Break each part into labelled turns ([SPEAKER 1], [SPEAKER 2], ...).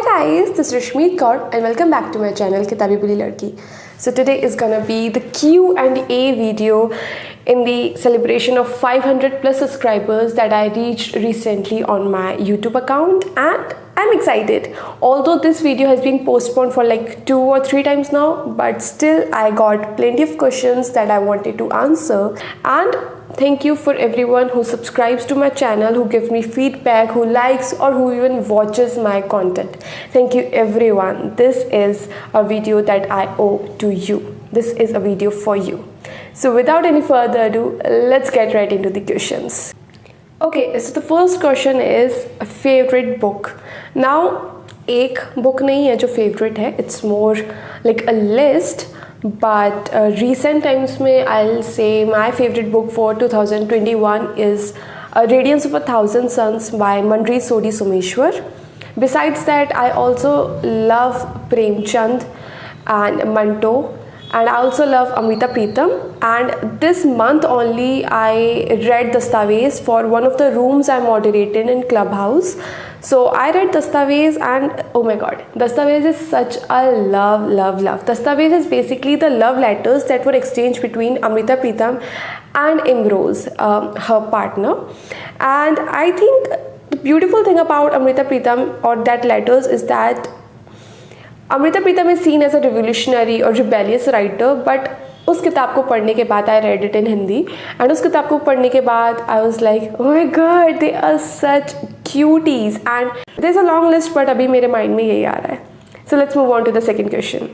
[SPEAKER 1] guys, this is Rashmeet Kaur and welcome back to my channel Kitabi Buli Ladki. So today is gonna be the Q&A video in the celebration of 500 plus subscribers that I reached recently on my YouTube account, and I'm excited. Although this video has been postponed for like 2 or 3 times now, but still I got plenty of questions that I wanted to answer. And thank you for everyone who subscribes to my channel, who gives me feedback, who likes or who even watches my content. Thank you everyone. This is a video that I owe to you. This is a video for you. So without any further ado, let's get right into the questions. Okay, so the first question is a favorite book. Now, एक book नहीं है जो favorite है. It's more like a list. But recent times में I'll say my favorite book for 2021 is Radiance of a Thousand Suns by Manri Sodhi Someshwar. Besides that, I also love Premchand and Manto, and I also love Amrita Pritam. And this month only I read Dastavez for one of the rooms I moderated in Clubhouse. So I read Dastavez and oh my god, Dastavez is such a love. Dastavez is basically the love letters that were exchanged between Amrita Pritam and Imroz, her partner. And I think the beautiful thing about Amrita Pritam or that letters is that Amrita Pritam is seen as a revolutionary or rebellious writer, but उस किताब को पढ़ने के बाद I read it in Hindi, and उस किताब को पढ़ने के बाद I was like, oh my god, they are such cuties. And there's a long list, but अभी मेरे mind में यही आ रहा है. So let's move on to the second question.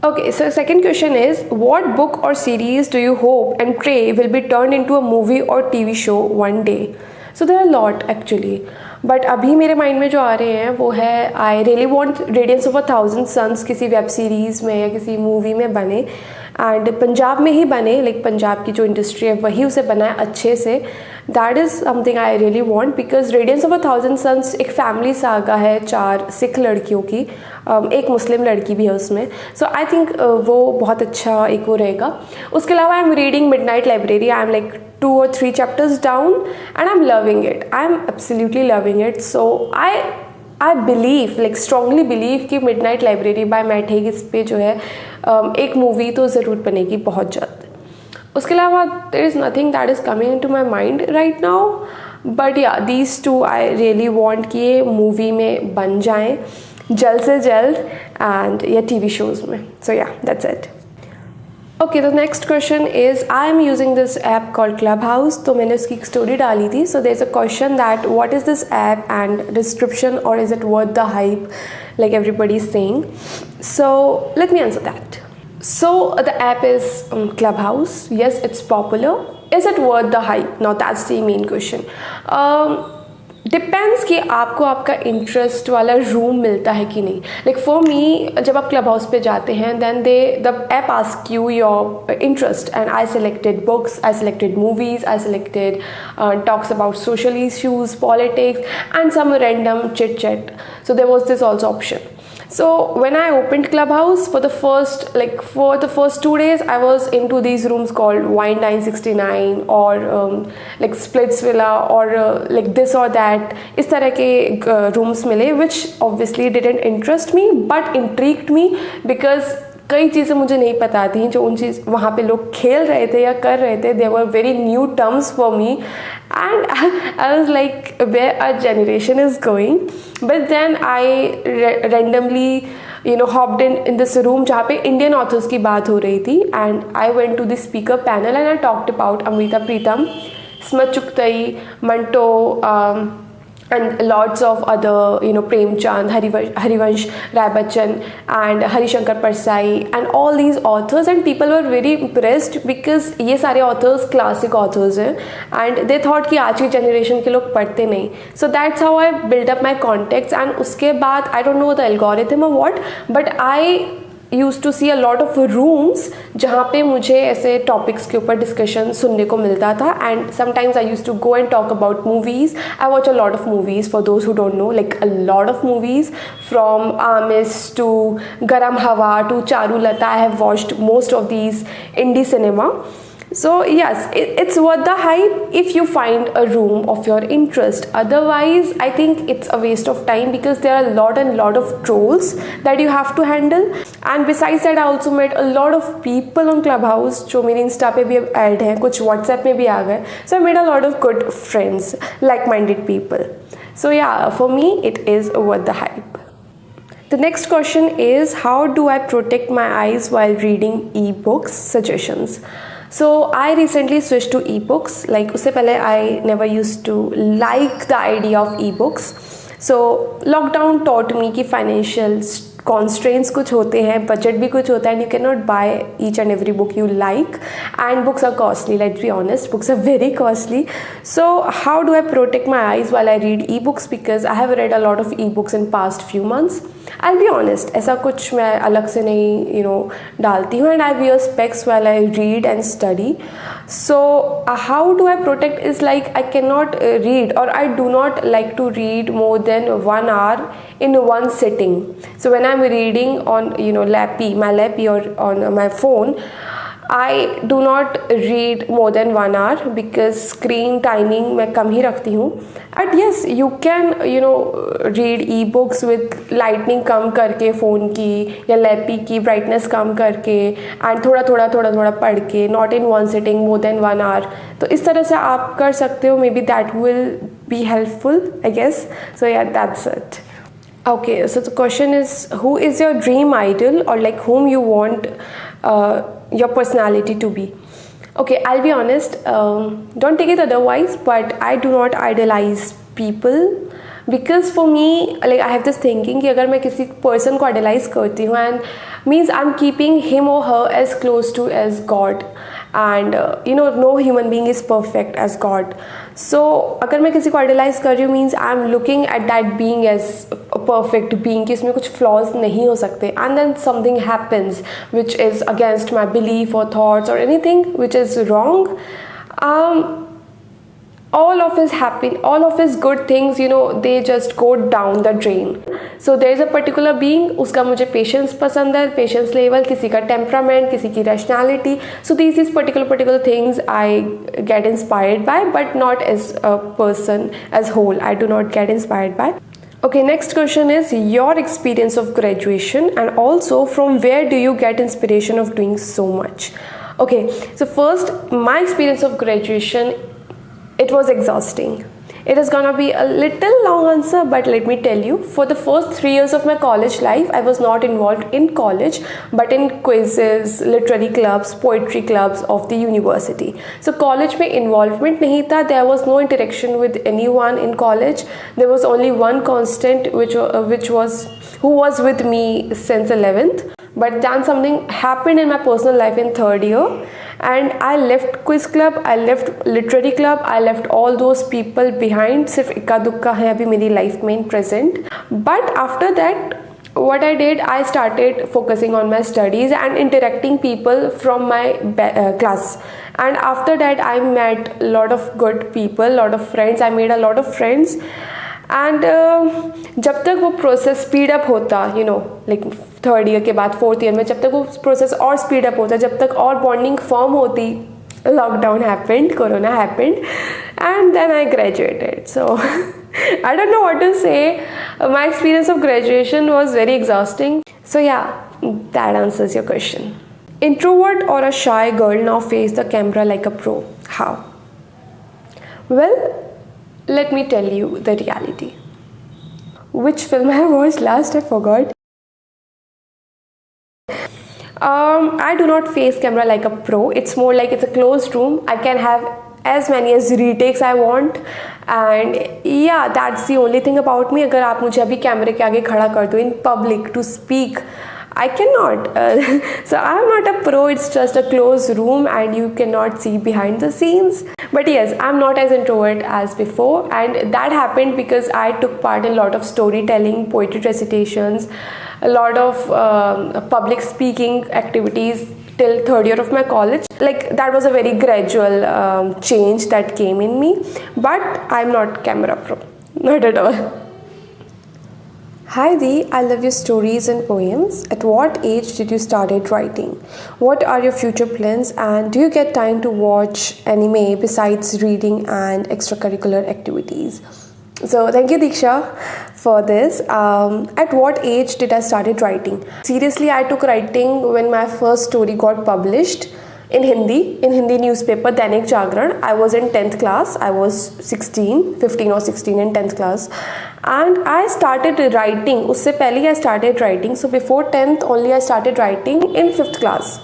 [SPEAKER 1] Okay, so second question is, what book or series do you hope and pray will be turned into a movie or TV show one day? So there are a lot actually, but अभी मेरे mind में जो आ रहे हैं वो है I really want radiance of 1000 suns किसी web series में या किसी मूवी में बने, एंड पंजाब में ही बने, लाइक पंजाब की जो इंडस्ट्री है वही उसे बनाए अच्छे से. That is something I really want, because radiance of 1000 suns एक फैमिली सागा है 4 सिख लड़कियों की, एक मुस्लिम लड़की भी है उसमें. सो आई थिंक वो बहुत अच्छा एक वो रहेगा. उसके अलावा I am reading midnight library. I am like 2 or 3 chapters down and I'm loving it. I'm absolutely loving it. So I believe, like strongly believe कि midnight library by Matt Hague इस पे जो है एक मूवी तो ज़रूर बनेगी बहुत जल्द. उसके अलावा there is nothing that is coming into my mind right now, but yeah, these two I really want कि ये मूवी में बन जाएं जल्द से जल्द and या TV shows में. So yeah, that's it. Okay, the next question is, I am using this app called Clubhouse. तो मैंने उसकी एक स्टोरी डाली थी. So there's a question that what is this app and description, or is it worth the hype like everybody is saying? So let me answer that. So the app is Clubhouse. Yes, it's popular. Is it worth the hype? Now that's the main question. Depends कि आपको आपका interest वाला room मिलता है कि नहीं. Like for me, जब आप क्लब हाउस पे जाते हैं then the app ask you your interest, and I selected books, I selected movies, I selected talks about social issues, politics and some random chit chat. So there was this also option. So when I opened Clubhouse for the first 2 days, I was into these rooms called Wine 969 or like Splitsvilla or like this or that. इस तरह के rooms मिले, which obviously didn't interest me but intrigued me because कई चीज़ें मुझे नहीं पता थी जो उन चीज़ वहाँ पे लोग खेल रहे थे या कर रहे थे. They were very new terms for me and I was like, where our generation is going. But then I randomly hopped in this room जहाँ पे Indian authors की बात हो रही थी, and I went to the speaker panel and I talked about Amrita Pritam, Smat Chugtai, Manto, and lots of other, Premchand, Harivansh Rai Bachchan and Harishankar Parsai and all these authors, and people were very impressed because ये सारे authors classic authors हैं and they thought कि आज की generation के लोग पढ़ते नहीं. So that's how I built up my contacts, and उसके बाद I don't know the algorithm or what, but I used to see a lot of rooms जहाँ पे मुझे ऐसे topics के ऊपर discussion सुनने को मिलता था, and sometimes I used to go and talk about movies. I watch a lot of movies, for those who don't know, like a lot of movies from Amis to Garam Hawa to Charulata. I have watched most of these indie cinema. So yes, it's worth the hype if you find a room of your interest. Otherwise, I think it's a waste of time because there are a lot of trolls that you have to handle. And besides that, I also met a lot of people on Clubhouse जो मेरे Insta पे भी add हैं, कुछ WhatsApp में भी आ गए. So I made a lot of good friends, like-minded people. So yeah, for me it is worth the hype. The next question is, how do I protect my eyes while reading ebooks? Suggestions. So I recently switched to ebooks. Like उससे पहले I never used to like the idea of ebooks. So lockdown taught me कि financial constraints कुछ होते हैं, budget भी कुछ होता है, and you cannot buy each and every book you like, and books are costly. Let's be honest, books are very costly. So how do I protect my eyes while I read ebooks? Because I have read a lot of ebooks in past few months. I'll be honest, ऐसा कुछ मैं अलग से नहीं डालती हूँ, and I wear specs while I read and study. So how do I protect is like I cannot read, or I do not like to read more than 1 hour in one sitting. So when I'm reading on my lappy or on my phone, I do not read more than 1 hour because screen timing मैं कम ही रखती हूँ. And yes, you can read ebooks with lightning कम करके phone की या lappy की brightness कम करके and थोड़ा पढ़ के, not in one sitting more than 1 hour. तो इस तरह से आप कर सकते हो. Maybe that will be helpful, I guess. So yeah, that's it. Okay, so the question is, who is your dream idol, or like whom you want your personality to be? Okay, I'll be honest, don't take it otherwise, but I do not idolize people, because for me, like I have this thinking कि अगर मैं किसी person को idolize करती हूँ, and means I'm keeping him or her as close to as God, and no human being is perfect as God. So अगर मैं किसी को idolize कर रही हूँ, means I'm looking at that being as a perfect being कि इसमें कुछ flaws नहीं हो सकते, and then something happens which is against my belief or thoughts or anything which is wrong. All of his good things, they just go down the drain. So there is a particular being, उसका मुझे patience पसंद है, patience level, किसी का temperament, किसी की rationality. So these particular things I get inspired by, but not as a person as whole. I do not get inspired by. Okay, next question is your experience of graduation, and also from where do you get inspiration of doing so much? Okay, so first, my experience of graduation, it was exhausting. It is gonna be a little long answer, but let me tell you, for the first 3 years of my college life, I was not involved in college, but in quizzes, literary clubs, poetry clubs of the university. So college में involvement नहीं था. There was no interaction with anyone in college. There was only one constant, which was who was with me since 11th. But then something happened in my personal life in 3rd year, and I left quiz club, I left literary club, I left all those people behind. सिर्फ इक्का दुक्का है अभी मेरी life में in present. But after that, what I did, I started focusing on my studies and interacting people from my class. And after that, I met a lot of good people, lot of friends. I made a lot of friends. And जब तक वो process speed up होता, like 3rd year के बाद 4th year में, जब तक वो प्रोसेस और स्पीड अप होता, जब तक और बॉन्डिंग फॉर्म होती, lockdown happened, corona happened, and then I graduated. So I don't know what to say. My experience of graduation was very exhausting. So yeah, that answers your question. Introvert or a shy girl now face the camera like a pro. How? Well, let me tell you the reality. Which film I watched last? I forgot. I do not face camera like a pro. It's more like it's a closed room. I can have as many as retakes I want, and yeah, that's the only thing about me. अगर आप मुझे अभी कैमरे के आगे खड़ा कर दो in public to speak, I cannot. So I'm not a pro. It's just a closed room and you cannot see behind the scenes. But yes, I'm not as introvert as before, and that happened because I took part in a lot of storytelling, poetry recitations, a lot of public speaking activities till 3rd year of my college. Like that was a very gradual change that came in me. But I'm not camera pro, not at all. Hi Dee, I love your stories and poems. At what age did you started writing? What are your future plans and do you get time to watch anime besides reading and extracurricular activities? So thank you Diksha for this. At what age did I started writing? Seriously, I took writing when my first story got published in Hindi newspaper Dainik Jagran. I was in 10th class. I was 15 or 16 in 10th class. And I started writing. Usse pehle I started writing. So before 10th only I started writing in 5th class.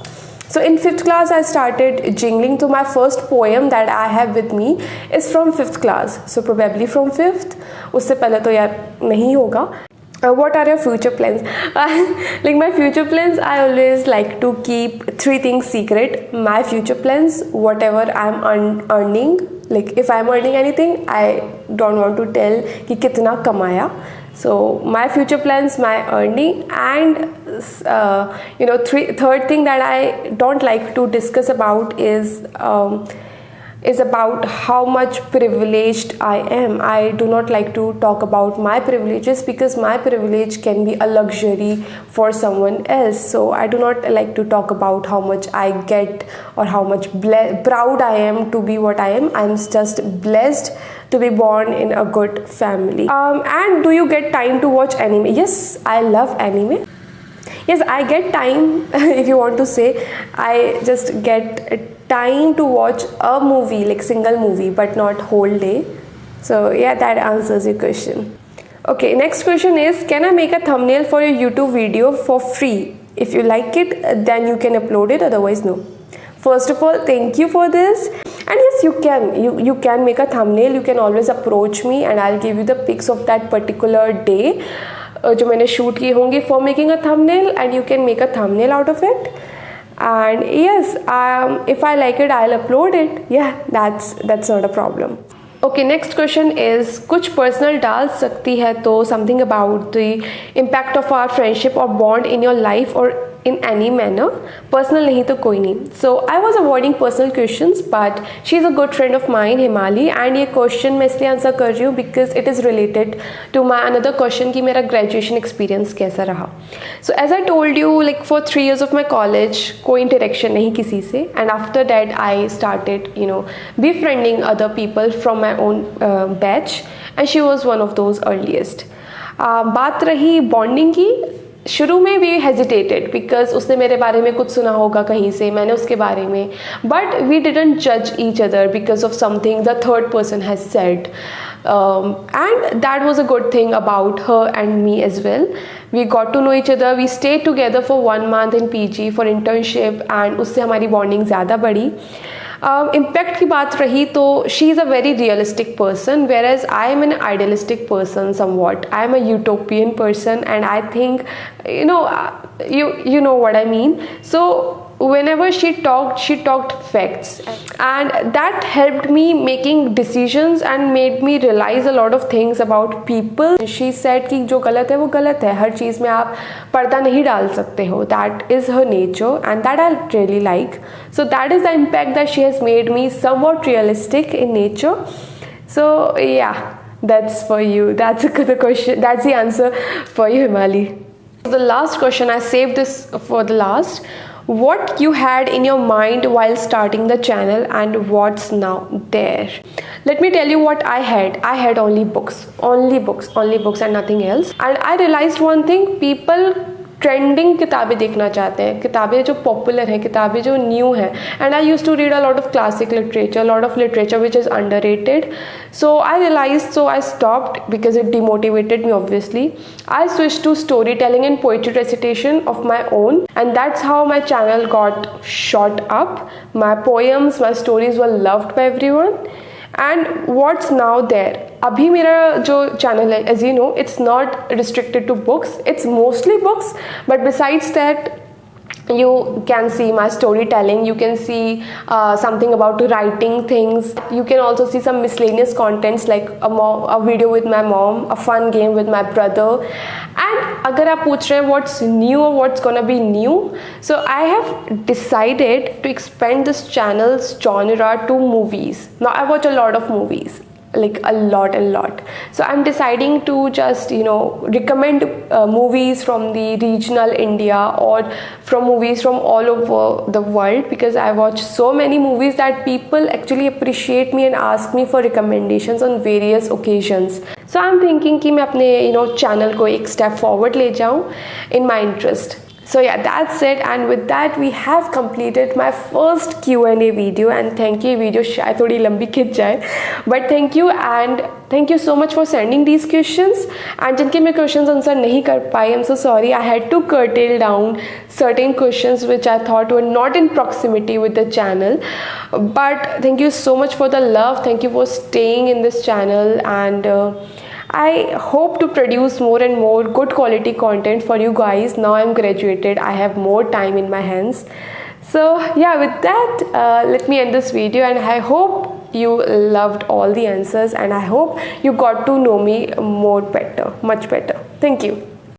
[SPEAKER 1] So in 5th class I started jingling. So my first poem that I have with me is from 5th class. So probably from 5th. Usse pehle to yaar nahi hoga. What are your future plans? Like my future plans, I always like to keep 3 things secret. My future plans, whatever I'm earning, like if I'm earning anything, I don't want to tell कि कितना कमाया. So my future plans, my earning, and third thing that I don't like to discuss about is about how much privileged I am. I do not like to talk about my privileges because my privilege can be a luxury for someone else. So I do not like to talk about how much I get or how much proud I am to be what I am. I'm just blessed to be born in a good family. And do you get time to watch anime? Yes, I love anime. Yes, I get time. If you want to say, I just get time to watch a movie, like single movie, but not whole day. So yeah, that answers your question. Okay, next question is, can I make a thumbnail for your YouTube video for free? If you like it, then you can upload it, otherwise no. First of all, thank you for this. And yes, you can make a thumbnail. You can always approach me and I'll give you the pics of that particular day जो मैंने shoot की होंगी for making a thumbnail, and you can make a thumbnail out of it. And yes, if I like it, I'll upload it. Yeah, that's not a problem. Okay, next question is, कुछ personal डाल सकती है तो something about the impact of our friendship or bond in your life or in any manner. Personal नहीं तो कोई नहीं. So I was avoiding personal questions, but she is a good friend of mine, Himali, and ये question मैं इसलिए answer कर रही हूँ because it is related to my another question कि मेरा graduation experience कैसा रहा. So as I told you, like for 3 years of my college कोई interaction नहीं किसी से, and after that I started befriending other people from my own batch, and she was one of those earliest. बात रही bonding की, शुरू में भी हेजिटेटेड बिकॉज उसने मेरे बारे में कुछ सुना होगा कहीं से, मैंने उसके बारे में, बट वी डिडंट जज each other because of something the third person has said, and that was a good thing about her and me as well. We got to know each other, we stay together for 1 month in PG for internship, and उससे हमारी bonding ज़्यादा बढ़ी. Impact की बात रही तो she is a very realistic person, whereas I am an idealistic person somewhat. I am a utopian person and I think you know what I mean. So whenever she talked facts, and that helped me making decisions and made me realize a lot of things about people. She said कि जो गलत है वो गलत है, हर चीज़ में आप पर्दा नहीं डाल सकते हो. That is her nature and that I really like. So that is the impact that she has made me somewhat realistic in nature. So yeah, that's for you. That's the question. That's the answer for you, Himali. The last question, I saved this for the last. What you had in your mind while starting the channel and what's now there? Let me tell you what I had. I had only books and nothing else. And I realized one thing, people trending किताबें देखना चाहते हैं, किताबें जो popular हैं, किताबें जो new हैं. And I use to read a lot of classic literature, lot of literature which is underrated. So I realize, so I stopped because it demotivated me obviously. I switch to story telling and poetry recitation of my own, and that's how my channel got shot up. My poems, my stories were loved by everyone. And what's now there, अभी मेरा जो channel है, as you no, it's not restricted to books, it's mostly books, but besides that you can see my storytelling, you can see something about writing things, you can also see some miscellaneous contents like a video with my mom, a fun game with my brother. And agar aap pooch rahe hain what's new or what's gonna be new, so I have decided to expand this channel's genre to movies. Now I watch a lot of movies, like a lot. So I'm deciding to just recommend movies from the regional India or from movies from all over the world, because I watch so many movies that people actually appreciate me and ask me for recommendations on various occasions. So I'm thinking कि मैं अपने channel को एक step forward ले जाऊँ in my interest. So yeah, that's it, and with that we have completed my first Q&A video. And thank you, video शायद थोड़ी लंबी खिंच जाए, but thank you, and thank you so much for sending these questions. And जिनके मैं questions answer नहीं कर पाई, I'm so sorry, I had to curtail down certain questions which I thought were not in proximity with the channel. But thank you so much for the love, thank you for staying in this channel, and I hope to produce more and more good quality content for you guys. Now I'm graduated, I have more time in my hands. So yeah, with that, let me end this video, and I hope you loved all the answers, and I hope you got to know me more better, much better. Thank you.